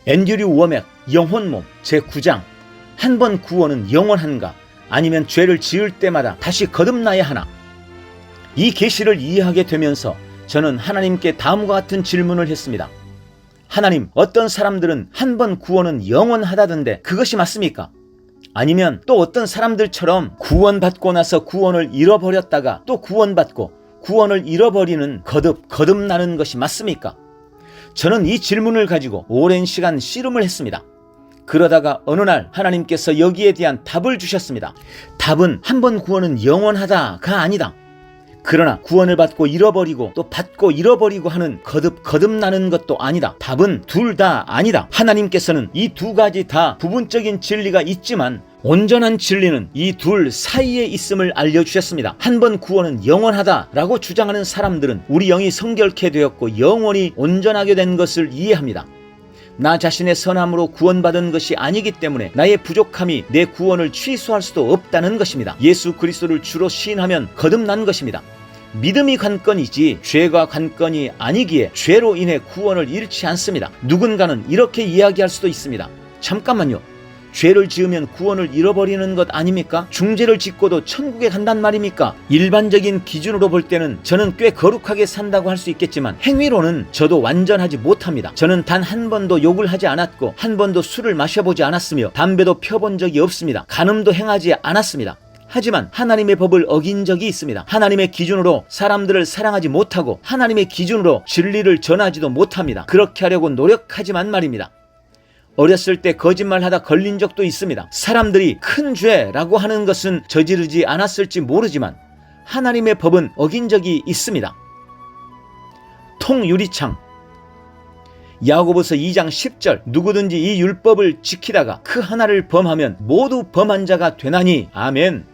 앤드류 워맥 영혼몸 제9장 한 번 구원은 영원한가 아니면 죄를 지을 때마다 다시 거듭나야 하나. 이 계시를 이해하게 되면서 저는 하나님께 다음과 같은 질문을 했습니다. 하나님, 어떤 사람들은 한 번 구원은 영원하다던데 그것이 맞습니까? 아니면 또 어떤 사람들처럼 구원받고 나서 구원을 잃어버렸다가 또 구원받고 구원을 잃어버리는 거듭나는 것이 맞습니까? 저는 이 질문을 가지고 오랜 시간 씨름을 했습니다. 그러다가 어느 날 하나님께서 여기에 대한 답을 주셨습니다. 답은 한 번 구원은 영원하다가 아니다. 그러나 구원을 받고 잃어버리고 또 받고 잃어버리고 하는 거듭나는 것도 아니다. 답은 둘 다 아니다. 하나님께서는 이 두 가지 다 부분적인 진리가 있지만 온전한 진리는 이 둘 사이에 있음을 알려주셨습니다. 한 번 구원은 영원하다라고 주장하는 사람들은 우리 영이 성결케 되었고 영원히 온전하게 된 것을 이해합니다. 나 자신의 선함으로 구원받은 것이 아니기 때문에 나의 부족함이 내 구원을 취소할 수도 없다는 것입니다. 예수 그리스도를 주로 시인하면 거듭난 것입니다. 믿음이 관건이지 죄가 관건이 아니기에 죄로 인해 구원을 잃지 않습니다. 누군가는 이렇게 이야기할 수도 있습니다. 잠깐만요. 죄를 지으면 구원을 잃어버리는 것 아닙니까? 중죄를 짓고도 천국에 간단 말입니까? 일반적인 기준으로 볼 때는 저는 꽤 거룩하게 산다고 할 수 있겠지만 행위로는 저도 완전하지 못합니다. 저는 단 한 번도 욕을 하지 않았고 한 번도 술을 마셔보지 않았으며 담배도 펴본 적이 없습니다. 간음도 행하지 않았습니다. 하지만 하나님의 법을 어긴 적이 있습니다. 하나님의 기준으로 사람들을 사랑하지 못하고 하나님의 기준으로 진리를 전하지도 못합니다. 그렇게 하려고 노력하지만 말입니다. 어렸을 때 거짓말하다 걸린 적도 있습니다. 사람들이 큰 죄라고 하는 것은 저지르지 않았을지 모르지만 하나님의 법은 어긴 적이 있습니다. 통유리창 야고보서 2장 10절 누구든지 이 율법을 지키다가 그 하나를 범하면 모두 범한 자가 되나니 아멘.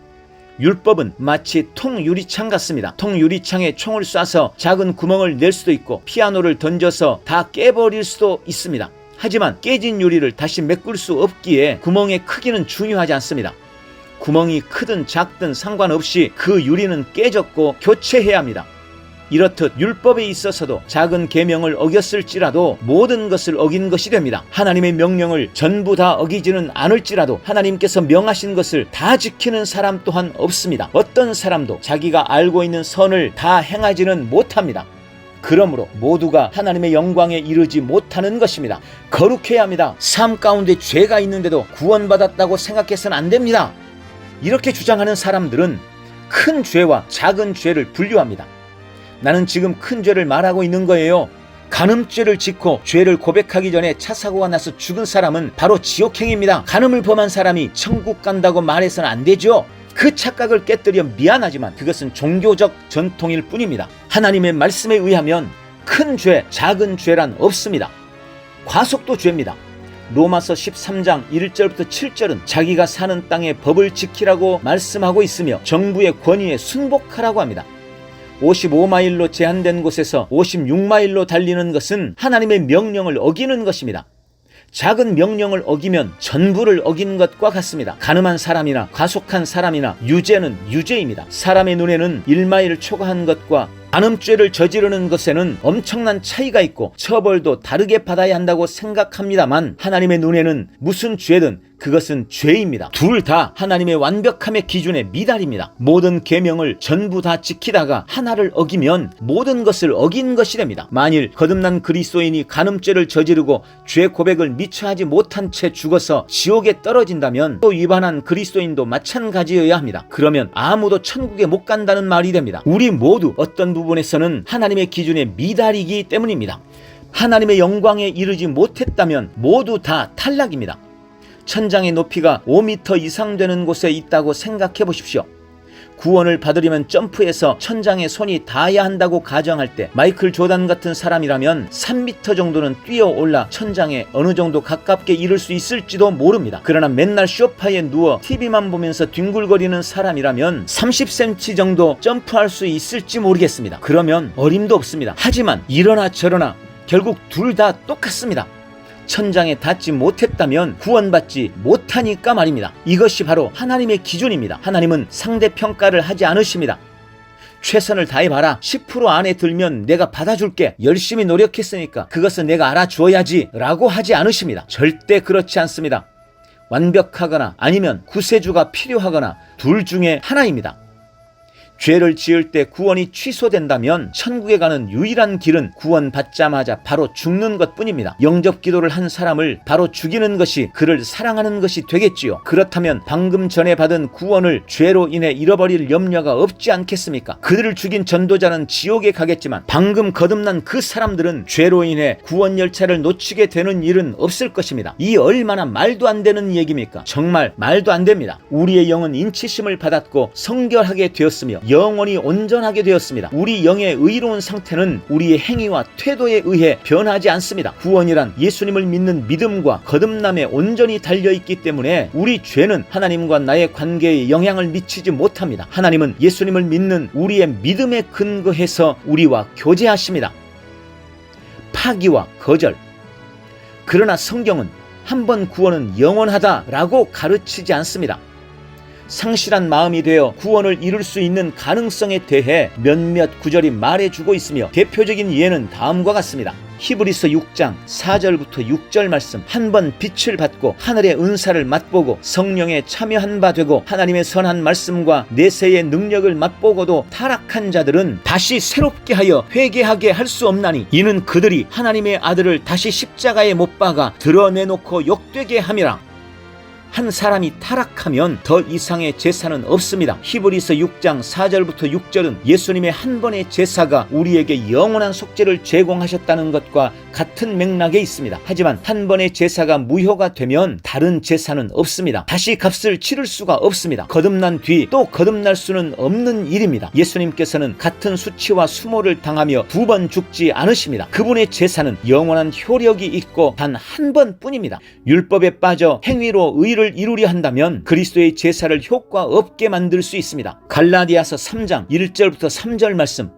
율법은 마치 통유리창 같습니다. 통유리창에 총을 쏴서 작은 구멍을 낼 수도 있고 피아노를 던져서 다 깨버릴 수도 있습니다. 하지만 깨진 유리를 다시 메꿀 수 없기에 구멍의 크기는 중요하지 않습니다. 구멍이 크든 작든 상관없이 그 유리는 깨졌고 교체해야 합니다. 이렇듯 율법에 있어서도 작은 계명을 어겼을지라도 모든 것을 어긴 것이 됩니다. 하나님의 명령을 전부 다 어기지는 않을지라도 하나님께서 명하신 것을 다 지키는 사람 또한 없습니다. 어떤 사람도 자기가 알고 있는 선을 다 행하지는 못합니다. 그러므로 모두가 하나님의 영광에 이르지 못하는 것입니다. 거룩해야 합니다. 삶 가운데 죄가 있는데도 구원받았다고 생각해서는 안 됩니다. 이렇게 주장하는 사람들은 큰 죄와 작은 죄를 분류합니다. 나는 지금 큰 죄를 말하고 있는 거예요. 간음죄를 짓고 죄를 고백하기 전에 차 사고가 나서 죽은 사람은 바로 지옥행입니다. 간음을 범한 사람이 천국 간다고 말해서는 안 되죠. 그 착각을 깨뜨려 미안하지만 그것은 종교적 전통일 뿐입니다. 하나님의 말씀에 의하면 큰 죄, 작은 죄란 없습니다. 과속도 죄입니다. 로마서 13장 1절부터 7절은 자기가 사는 땅의 법을 지키라고 말씀하고 있으며 정부의 권위에 순복하라고 합니다. 55마일로 제한된 곳에서 56마일로 달리는 것은 하나님의 명령을 어기는 것입니다. 작은 명령을 어기면 전부를 어긴 것과 같습니다. 간음한 사람이나 과속한 사람이나 유죄는 유죄입니다. 사람의 눈에는 1마일을 초과한 것과 간음죄를 저지르는 것에는 엄청난 차이가 있고 처벌도 다르게 받아야 한다고 생각합니다만 하나님의 눈에는 무슨 죄든 그것은 죄입니다. 둘 다 하나님의 완벽함의 기준에 미달입니다. 모든 계명을 전부 다 지키다가 하나를 어기면 모든 것을 어긴 것이 됩니다. 만일 거듭난 그리스도인이 간음죄를 저지르고 죄 고백을 미처 하지 못한 채 죽어서 지옥에 떨어진다면 또 위반한 그리스도인도 마찬가지여야 합니다. 그러면 아무도 천국에 못 간다는 말이 됩니다. 우리 모두 어떤 부분에서는 하나님의 기준에 미달이기 때문입니다. 하나님의 영광에 이르지 못했다면 모두 다 탈락입니다. 천장의 높이가 5m 이상 되는 곳에 있다고 생각해 보십시오. 구원을 받으려면 점프해서 천장에 손이 닿아야 한다고 가정할 때 마이클 조단 같은 사람이라면 3m 정도는 뛰어올라 천장에 어느 정도 가깝게 이를 수 있을지도 모릅니다. 그러나 맨날 소파에 누워 TV만 보면서 뒹굴거리는 사람이라면 30cm 정도 점프할 수 있을지 모르겠습니다. 그러면 어림도 없습니다. 하지만 이러나 저러나 결국 둘 다 똑같습니다. 천장에 닿지 못했다면 구원받지 못하니까 말입니다. 이것이 바로 하나님의 기준입니다. 하나님은 상대평가를 하지 않으십니다. 최선을 다해봐라. 10% 안에 들면 내가 받아줄게. 열심히 노력했으니까 그것은 내가 알아주어야지 라고 하지 않으십니다. 절대 그렇지 않습니다. 완벽하거나 아니면 구세주가 필요하거나 둘 중에 하나입니다. 죄를 지을 때 구원이 취소된다면 천국에 가는 유일한 길은 구원받자마자 바로 죽는 것뿐입니다. 영접 기도를 한 사람을 바로 죽이는 것이 그를 사랑하는 것이 되겠지요. 그렇다면 방금 전에 받은 구원을 죄로 인해 잃어버릴 염려가 없지 않겠습니까? 그들을 죽인 전도자는 지옥에 가겠지만 방금 거듭난 그 사람들은 죄로 인해 구원 열차를 놓치게 되는 일은 없을 것입니다. 이 얼마나 말도 안 되는 얘기입니까? 정말 말도 안 됩니다. 우리의 영은 인치심을 받았고 성결하게 되었으며 영원히 온전하게 되었습니다. 우리 영의 의로운 상태는 우리의 행위와 태도에 의해 변하지 않습니다. 구원이란 예수님을 믿는 믿음과 거듭남에 온전히 달려있기 때문에 우리 죄는 하나님과 나의 관계에 영향을 미치지 못합니다. 하나님은 예수님을 믿는 우리의 믿음에 근거해서 우리와 교제하십니다. 파기와 거절. 그러나 성경은 한 번 구원은 영원하다라고 가르치지 않습니다. 상실한 마음이 되어 구원을 이룰 수 있는 가능성에 대해 몇몇 구절이 말해주고 있으며 대표적인 예는 다음과 같습니다. 히브리서 6장 4절부터 6절 말씀. 한 번 빛을 받고 하늘의 은사를 맛보고 성령에 참여한 바 되고 하나님의 선한 말씀과 내세의 능력을 맛보고도 타락한 자들은 다시 새롭게 하여 회개하게 할 수 없나니 이는 그들이 하나님의 아들을 다시 십자가에 못 박아 드러내놓고 욕되게 함이라. 한 사람이 타락하면 더 이상의 제사는 없습니다. 히브리서 6장 4절부터 6절은 예수님의 한 번의 제사가 우리에게 영원한 속죄를 제공하셨다는 것과 같은 맥락에 있습니다. 하지만 한 번의 제사가 무효가 되면 다른 제사는 없습니다. 다시 값을 치를 수가 없습니다. 거듭난 뒤 또 거듭날 수는 없는 일입니다. 예수님께서는 같은 수치와 수모를 당하며 두 번 죽지 않으십니다. 그분의 제사는 영원한 효력이 있고 단 한 번뿐입니다. 율법에 빠져 행위로 의를 이루려 한다면 그리스도의 제사를 효과 없게 만들 수 있습니다. 갈라디아서 3장 1절부터 3절 말씀.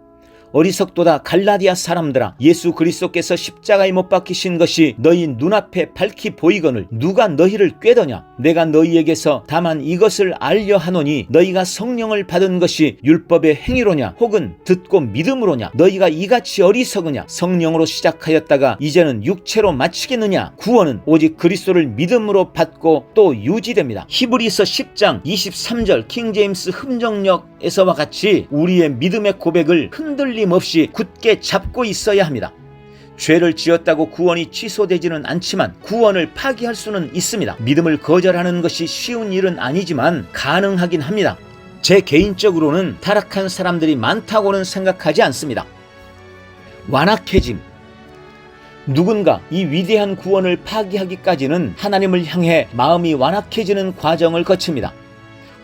어리석도다 갈라디아 사람들아, 예수 그리스도께서 십자가에 못 박히신 것이 너희 눈앞에 밝히 보이거늘 누가 너희를 꾀더냐? 내가 너희에게서 다만 이것을 알려 하노니 너희가 성령을 받은 것이 율법의 행위로냐 혹은 듣고 믿음으로냐? 너희가 이같이 어리석으냐? 성령으로 시작하였다가 이제는 육체로 마치겠느냐? 구원은 오직 그리스도를 믿음으로 받고 또 유지됩니다. 히브리서 10장 23절 킹제임스 흠정역에서와 같이 우리의 믿음의 고백을 흔들림 없이 굳게 잡고 있어야 합니다. 죄를 지었다고 구원이 취소되지는 않지만 구원을 파기할 수는 있습니다. 믿음을 거절하는 것이 쉬운 일은 아니지만 가능하긴 합니다. 제 개인적으로는 타락한 사람들이 많다고는 생각하지 않습니다. 완악해짐. 누군가 이 위대한 구원을 파기하기까지는 하나님을 향해 마음이 완악해지는 과정을 거칩니다.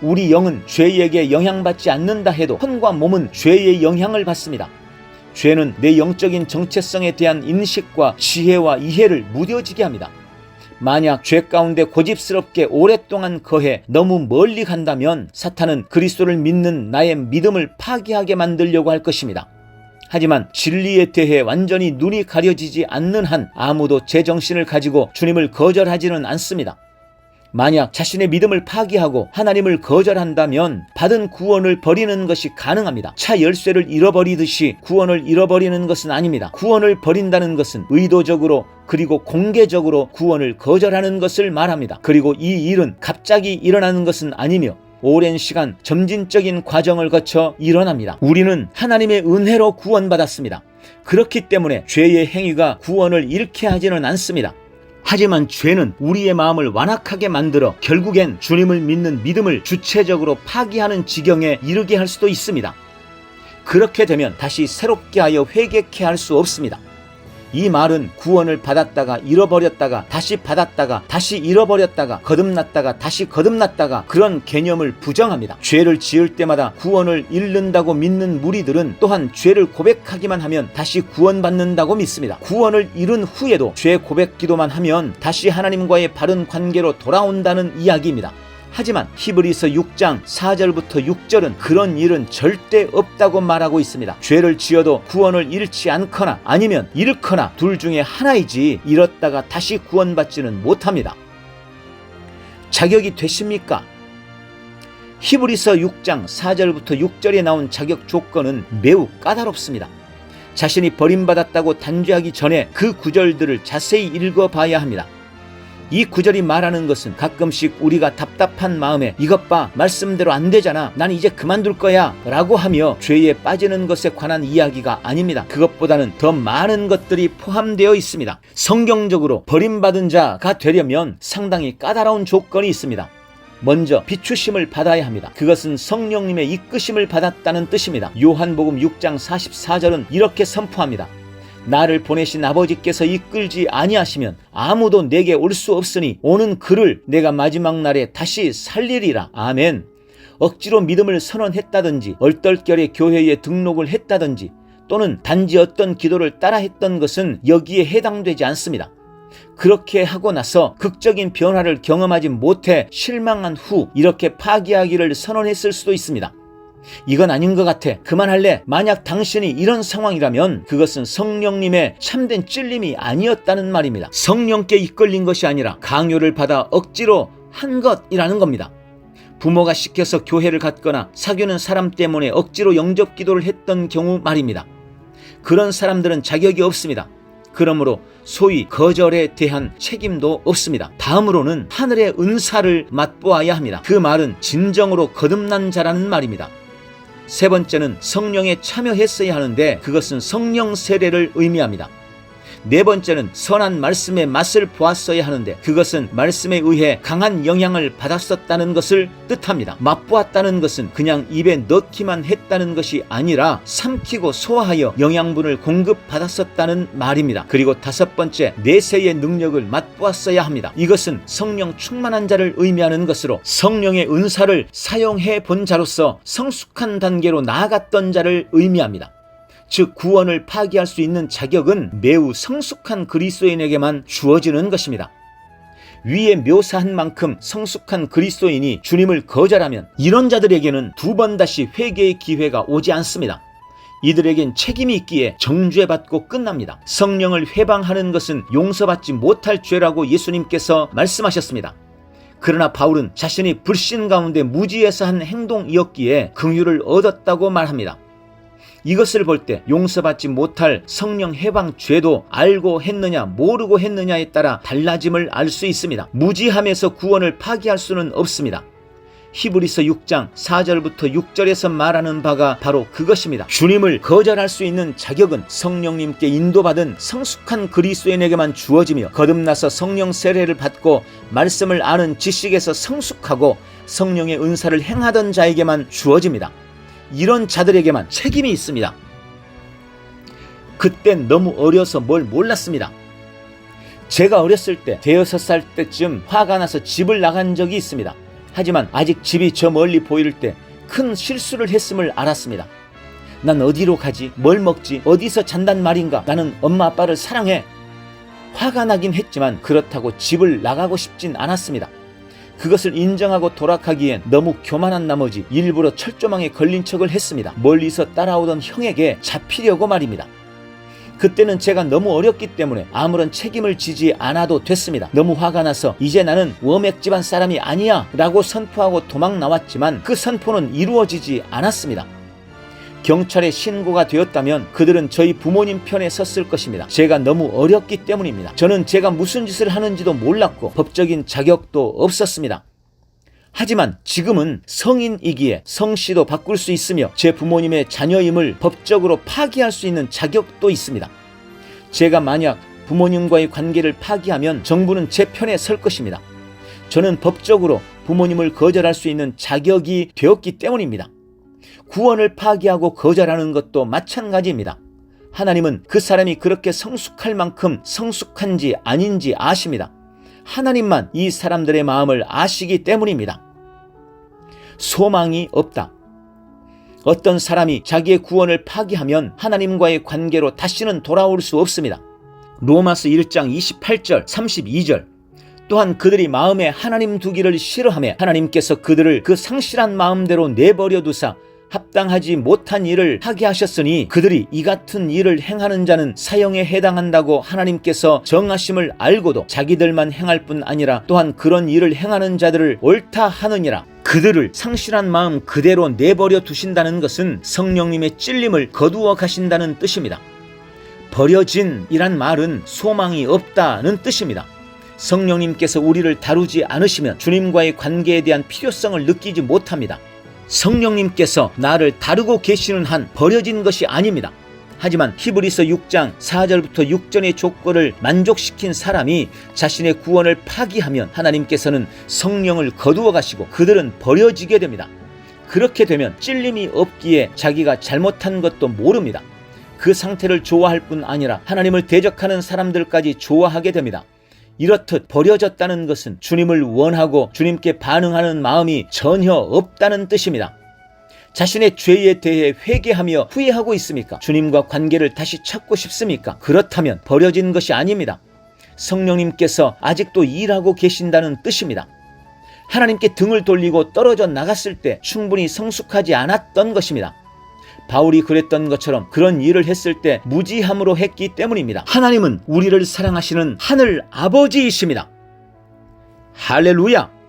우리 영은 죄에게 영향받지 않는다 해도 혼과 몸은 죄의 영향을 받습니다. 죄는 내 영적인 정체성에 대한 인식과 지혜와 이해를 무뎌지게 합니다. 만약 죄 가운데 고집스럽게 오랫동안 거해 너무 멀리 간다면 사탄은 그리스도를 믿는 나의 믿음을 파기하게 만들려고 할 것입니다. 하지만 진리에 대해 완전히 눈이 가려지지 않는 한 아무도 제정신을 가지고 주님을 거절하지는 않습니다. 만약 자신의 믿음을 파기하고 하나님을 거절한다면 받은 구원을 버리는 것이 가능합니다. 차 열쇠를 잃어버리듯이 구원을 잃어버리는 것은 아닙니다. 구원을 버린다는 것은 의도적으로 그리고 공개적으로 구원을 거절하는 것을 말합니다. 그리고 이 일은 갑자기 일어나는 것은 아니며 오랜 시간 점진적인 과정을 거쳐 일어납니다. 우리는 하나님의 은혜로 구원받았습니다. 그렇기 때문에 죄의 행위가 구원을 잃게 하지는 않습니다. 하지만 죄는 우리의 마음을 완악하게 만들어 결국엔 주님을 믿는 믿음을 주체적으로 파기하는 지경에 이르게 할 수도 있습니다. 그렇게 되면 다시 새롭게 하여 회개케 할 수 없습니다. 이 말은 구원을 받았다가 잃어버렸다가 다시 받았다가 다시 잃어버렸다가 거듭났다가 다시 거듭났다가 그런 개념을 부정합니다. 죄를 지을 때마다 구원을 잃는다고 믿는 무리들은 또한 죄를 고백하기만 하면 다시 구원받는다고 믿습니다. 구원을 잃은 후에도 죄 고백 기도만 하면 다시 하나님과의 바른 관계로 돌아온다는 이야기입니다. 하지만 히브리서 6장 4절부터 6절은 그런 일은 절대 없다고 말하고 있습니다. 죄를 지어도 구원을 잃지 않거나 아니면 잃거나 둘 중에 하나이지 잃었다가 다시 구원받지는 못합니다. 자격이 되십니까? 히브리서 6장 4절부터 6절에 나온 자격 조건은 매우 까다롭습니다. 자신이 버림받았다고 단죄하기 전에 그 구절들을 자세히 읽어봐야 합니다. 이 구절이 말하는 것은 가끔씩 우리가 답답한 마음에 이것 봐, 말씀대로 안 되잖아, 난 이제 그만둘 거야 라고 하며 죄에 빠지는 것에 관한 이야기가 아닙니다. 그것보다는 더 많은 것들이 포함되어 있습니다. 성경적으로 버림받은 자가 되려면 상당히 까다로운 조건이 있습니다. 먼저 비추심을 받아야 합니다. 그것은 성령님의 이끄심을 받았다는 뜻입니다. 요한복음 6장 44절은 이렇게 선포합니다. 나를 보내신 아버지께서 이끌지 아니하시면 아무도 내게 올 수 없으니 오는 그를 내가 마지막 날에 다시 살리리라. 아멘. 억지로 믿음을 선언했다든지 얼떨결에 교회에 등록을 했다든지 또는 단지 어떤 기도를 따라 했던 것은 여기에 해당되지 않습니다. 그렇게 하고 나서 극적인 변화를 경험하지 못해 실망한 후 이렇게 파기하기를 선언했을 수도 있습니다. 이건 아닌 것 같아, 그만할래. 만약 당신이 이런 상황이라면 그것은 성령님의 참된 찔림이 아니었다는 말입니다. 성령께 이끌린 것이 아니라 강요를 받아 억지로 한 것이라는 겁니다. 부모가 시켜서 교회를 갔거나 사귀는 사람 때문에 억지로 영접 기도를 했던 경우 말입니다. 그런 사람들은 자격이 없습니다. 그러므로 소위 거절에 대한 책임도 없습니다. 다음으로는 하늘의 은사를 맛보아야 합니다. 그 말은 진정으로 거듭난 자라는 말입니다. 세 번째는 성령에 참여했어야 하는데 그것은 성령 세례를 의미합니다. 네 번째는 선한 말씀의 맛을 보았어야 하는데 그것은 말씀에 의해 강한 영향을 받았었다는 것을 뜻합니다. 맛보았다는 것은 그냥 입에 넣기만 했다는 것이 아니라 삼키고 소화하여 영양분을 공급받았었다는 말입니다. 그리고 다섯 번째, 내세의 능력을 맛보았어야 합니다. 이것은 성령 충만한 자를 의미하는 것으로 성령의 은사를 사용해 본 자로서 성숙한 단계로 나아갔던 자를 의미합니다. 즉 구원을 파기할 수 있는 자격은 매우 성숙한 그리스도인에게만 주어지는 것입니다. 위에 묘사한 만큼 성숙한 그리스도인이 주님을 거절하면 이런 자들에게는 두 번 다시 회개의 기회가 오지 않습니다. 이들에겐 책임이 있기에 정죄받고 끝납니다. 성령을 회방하는 것은 용서받지 못할 죄라고 예수님께서 말씀하셨습니다. 그러나 바울은 자신이 불신 가운데 무지해서 한 행동이었기에 긍휼을 얻었다고 말합니다. 이것을 볼 때 용서받지 못할 성령 해방 죄도 알고 했느냐 모르고 했느냐에 따라 달라짐을 알 수 있습니다. 무지함에서 구원을 파기할 수는 없습니다. 히브리서 6장 4절부터 6절에서 말하는 바가 바로 그것입니다. 주님을 거절할 수 있는 자격은 성령님께 인도받은 성숙한 그리스도인에게만 주어지며 거듭나서 성령 세례를 받고 말씀을 아는 지식에서 성숙하고 성령의 은사를 행하던 자에게만 주어집니다. 이런 자들에게만 책임이 있습니다. 그땐 너무 어려서 뭘 몰랐습니다. 제가 어렸을 때 5-6살 때쯤 화가 나서 집을 나간 적이 있습니다. 하지만 아직 집이 저 멀리 보일 때 큰 실수를 했음을 알았습니다. 난 어디로 가지? 뭘 먹지? 어디서 잔단 말인가? 나는 엄마 아빠를 사랑해. 화가 나긴 했지만 그렇다고 집을 나가고 싶진 않았습니다. 그것을 인정하고 돌아가기엔 너무 교만한 나머지 일부러 철조망에 걸린 척을 했습니다. 멀리서 따라오던 형에게 잡히려고 말입니다. 그때는 제가 너무 어렸기 때문에 아무런 책임을 지지 않아도 됐습니다. 너무 화가 나서 이제 나는 워맥 집안 사람이 아니야 라고 선포하고 도망 나왔지만 그 선포는 이루어지지 않았습니다. 경찰에 신고가 되었다면 그들은 저희 부모님 편에 섰을 것입니다. 제가 너무 어렸기 때문입니다. 저는 제가 무슨 짓을 하는지도 몰랐고 법적인 자격도 없었습니다. 하지만 지금은 성인이기에 성씨도 바꿀 수 있으며 제 부모님의 자녀임을 법적으로 파기할 수 있는 자격도 있습니다. 제가 만약 부모님과의 관계를 파기하면 정부는 제 편에 설 것입니다. 저는 법적으로 부모님을 거절할 수 있는 자격이 되었기 때문입니다. 구원을 파기하고 거절하는 것도 마찬가지입니다. 하나님은 그 사람이 그렇게 성숙할 만큼 성숙한지 아닌지 아십니다. 하나님만 이 사람들의 마음을 아시기 때문입니다. 소망이 없다. 어떤 사람이 자기의 구원을 파기하면 하나님과의 관계로 다시는 돌아올 수 없습니다. 로마서 1장 28절 32절 또한 그들이 마음에 하나님 두기를 싫어하며 하나님께서 그들을 그 상실한 마음대로 내버려 두사 합당하지 못한 일을 하게 하셨으니 그들이 이 같은 일을 행하는 자는 사형에 해당한다고 하나님께서 정하심을 알고도 자기들만 행할 뿐 아니라 또한 그런 일을 행하는 자들을 옳다 하느니라. 그들을 상실한 마음 그대로 내버려 두신다는 것은 성령님의 찔림을 거두어 가신다는 뜻입니다. 버려진 이란 말은 소망이 없다는 뜻입니다. 성령님께서 우리를 다루지 않으시면 주님과의 관계에 대한 필요성을 느끼지 못합니다. 성령님께서 나를 다루고 계시는 한 버려진 것이 아닙니다. 하지만 히브리서 6장 4절부터 6절의 조건을 만족시킨 사람이 자신의 구원을 파기하면 하나님께서는 성령을 거두어 가시고 그들은 버려지게 됩니다. 그렇게 되면 찔림이 없기에 자기가 잘못한 것도 모릅니다. 그 상태를 좋아할 뿐 아니라 하나님을 대적하는 사람들까지 좋아하게 됩니다. 이렇듯 버려졌다는 것은 주님을 원하고 주님께 반응하는 마음이 전혀 없다는 뜻입니다. 자신의 죄에 대해 회개하며 후회하고 있습니까? 주님과 관계를 다시 찾고 싶습니까? 그렇다면 버려진 것이 아닙니다. 성령님께서 아직도 일하고 계신다는 뜻입니다. 하나님께 등을 돌리고 떨어져 나갔을 때 충분히 성숙하지 않았던 것입니다. 바울이 그랬던 것처럼 그런 일을 했을 때 무지함으로 했기 때문입니다. 하나님은 우리를 사랑하시는 하늘 아버지이십니다. 할렐루야!